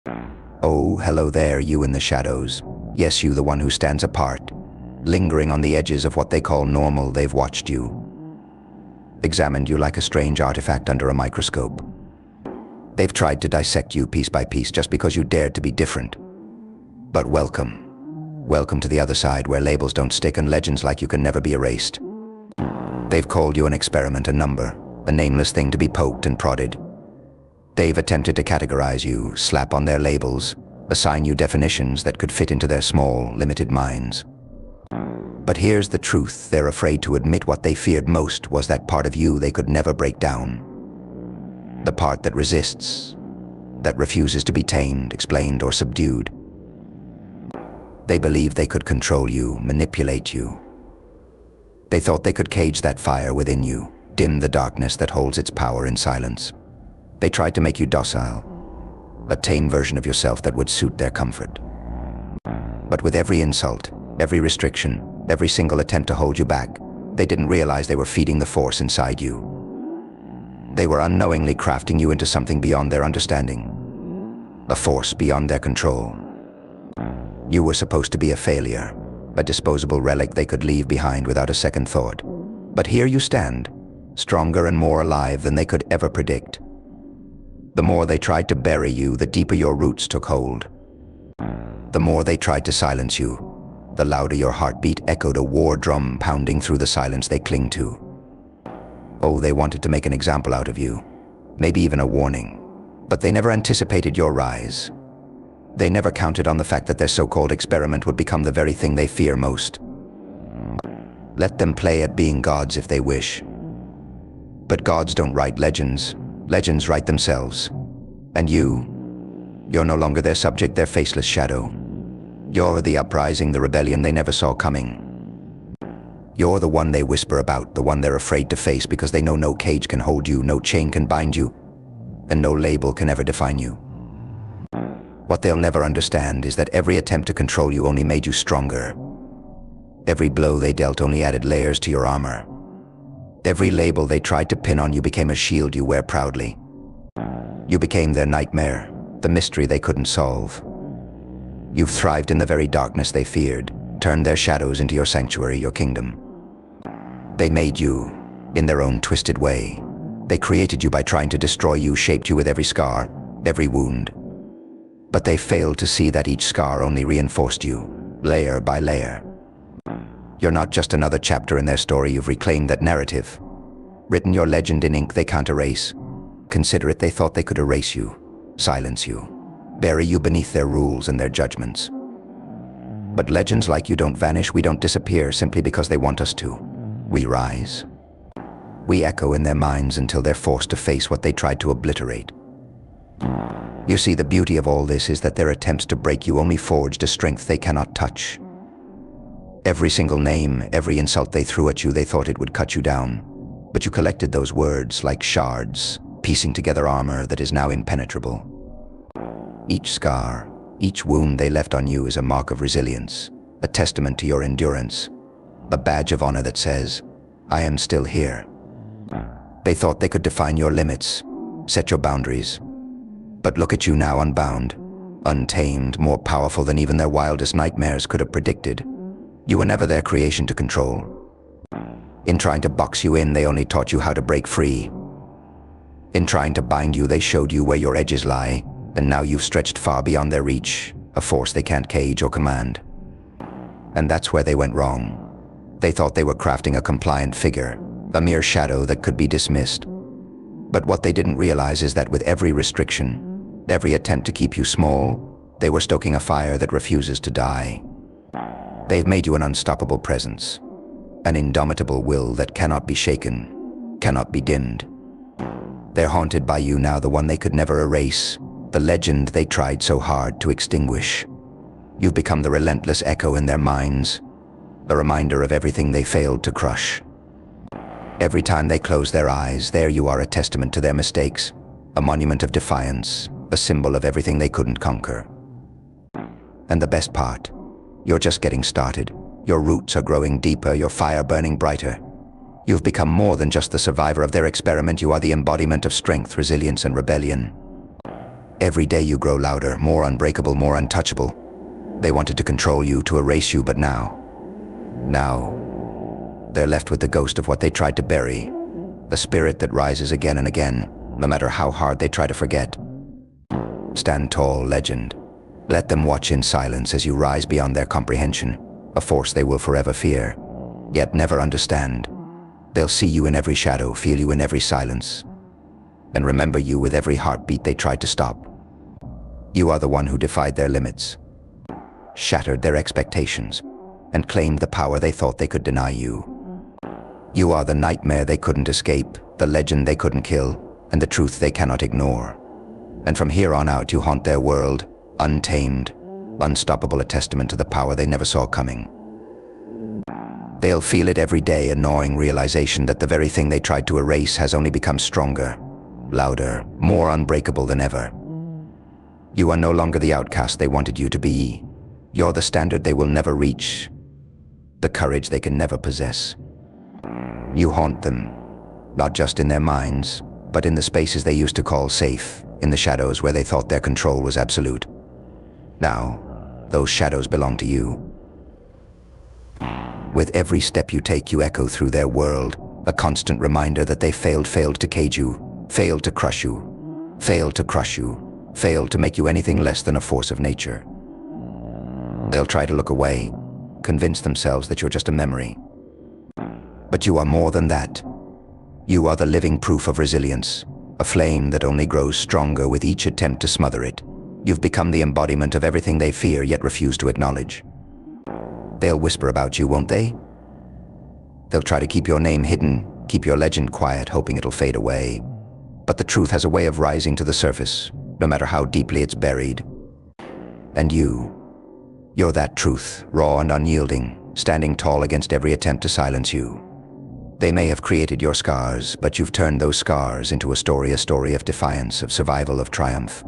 Oh, hello there, you in the shadows. Yes, you, the one who stands apart, lingering on the edges of what they call normal. They've watched you, examined you like a strange artifact under a microscope. They've tried to dissect you piece by piece just because you dared to be different. But welcome. Welcome to the other side, where labels don't stick and legends like you can never be erased. They've called you an experiment, a number, a nameless thing to be poked and prodded. They've attempted to categorize you, slap on their labels, assign you definitions that could fit into their small, limited minds. But here's the truth: they're afraid to admit what they feared most was that part of you they could never break down. The part that resists, that refuses to be tamed, explained, or subdued. They believed they could control you, manipulate you. They thought they could cage that fire within you, dim the darkness that holds its power in silence. They tried to make you docile, a tame version of yourself that would suit their comfort. But with every insult, every restriction, every single attempt to hold you back, they didn't realize they were feeding the force inside you. They were unknowingly crafting you into something beyond their understanding, a force beyond their control. You were supposed to be a failure, a disposable relic they could leave behind without a second thought. But here you stand, stronger and more alive than they could ever predict. The more they tried to bury you, the deeper your roots took hold. The more they tried to silence you, the louder your heartbeat echoed, a war drum pounding through the silence they cling to. Oh, they wanted to make an example out of you, maybe even a warning. But they never anticipated your rise. They never counted on the fact that their so-called experiment would become the very thing they fear most. Let them play at being gods if they wish. But gods don't write legends. Legends write themselves. And you're no longer their subject, their faceless shadow. You're the uprising, the rebellion they never saw coming. You're the one they whisper about, the one they're afraid to face because they know no cage can hold you, no chain can bind you, and no label can ever define you. What they'll never understand is that every attempt to control you only made you stronger. Every blow they dealt only added layers to your armor. Every label they tried to pin on you became a shield you wear proudly. You became their nightmare, the mystery they couldn't solve. You've thrived in the very darkness they feared, turned their shadows into your sanctuary, your kingdom. They made you, in their own twisted way. They created you by trying to destroy you, shaped you with every scar, every wound. But they failed to see that each scar only reinforced you, layer by layer. You're not just another chapter in their story, you've reclaimed that narrative. Written your legend in ink they can't erase. Consider it, they thought they could erase you, silence you, bury you beneath their rules and their judgments. But legends like you don't vanish, we don't disappear simply because they want us to. We rise. We echo in their minds until they're forced to face what they tried to obliterate. You see, the beauty of all this is that their attempts to break you only forged a strength they cannot touch. Every single name, every insult they threw at you, they thought it would cut you down. But you collected those words like shards, piecing together armor that is now impenetrable. Each scar, each wound they left on you is a mark of resilience, a testament to your endurance, a badge of honor that says, I am still here. They thought they could define your limits, set your boundaries. But look at you now, unbound, untamed, more powerful than even their wildest nightmares could have predicted. You were never their creation to control. In trying to box you in, they only taught you how to break free. In trying to bind you, they showed you where your edges lie, and now you've stretched far beyond their reach, a force they can't cage or command. And that's where they went wrong. They thought they were crafting a compliant figure, a mere shadow that could be dismissed. But what they didn't realize is that with every restriction, every attempt to keep you small, they were stoking a fire that refuses to die. They've made you an unstoppable presence, an indomitable will that cannot be shaken, cannot be dimmed. They're haunted by you now, the one they could never erase, the legend they tried so hard to extinguish. You've become the relentless echo in their minds, a reminder of everything they failed to crush. Every time they close their eyes, there you are, a testament to their mistakes, a monument of defiance, a symbol of everything they couldn't conquer. And the best part, you're just getting started. Your roots are growing deeper, your fire burning brighter. You've become more than just the survivor of their experiment. You are the embodiment of strength, resilience, and rebellion. Every day you grow louder, more unbreakable, more untouchable. They wanted to control you, to erase you, but now, they're left with the ghost of what they tried to bury, the spirit that rises again and again, no matter how hard they try to forget. Stand tall, legend. Let them watch in silence as you rise beyond their comprehension, a force they will forever fear, yet never understand. They'll see you in every shadow, feel you in every silence, and remember you with every heartbeat they tried to stop. You are the one who defied their limits, shattered their expectations, and claimed the power they thought they could deny you. You are the nightmare they couldn't escape, the legend they couldn't kill, and the truth they cannot ignore. And from here on out you haunt their world, untamed, unstoppable, a testament to the power they never saw coming. They'll feel it every day, a gnawing realization that the very thing they tried to erase has only become stronger, louder, more unbreakable than ever. You are no longer the outcast they wanted you to be. You're the standard they will never reach, the courage they can never possess. You haunt them, not just in their minds, but in the spaces they used to call safe, in the shadows where they thought their control was absolute. Now, those shadows belong to you. With every step you take, you echo through their world, a constant reminder that they failed to cage you, failed to crush you, failed to make you anything less than a force of nature. They'll try to look away, convince themselves that you're just a memory. But you are more than that. You are the living proof of resilience, a flame that only grows stronger with each attempt to smother it. You've become the embodiment of everything they fear yet refuse to acknowledge. They'll whisper about you, won't they? They'll try to keep your name hidden, keep your legend quiet, hoping it'll fade away. But the truth has a way of rising to the surface, no matter how deeply it's buried. And you're that truth, raw and unyielding, standing tall against every attempt to silence you. They may have created your scars, but you've turned those scars into a story of defiance, of survival, of triumph.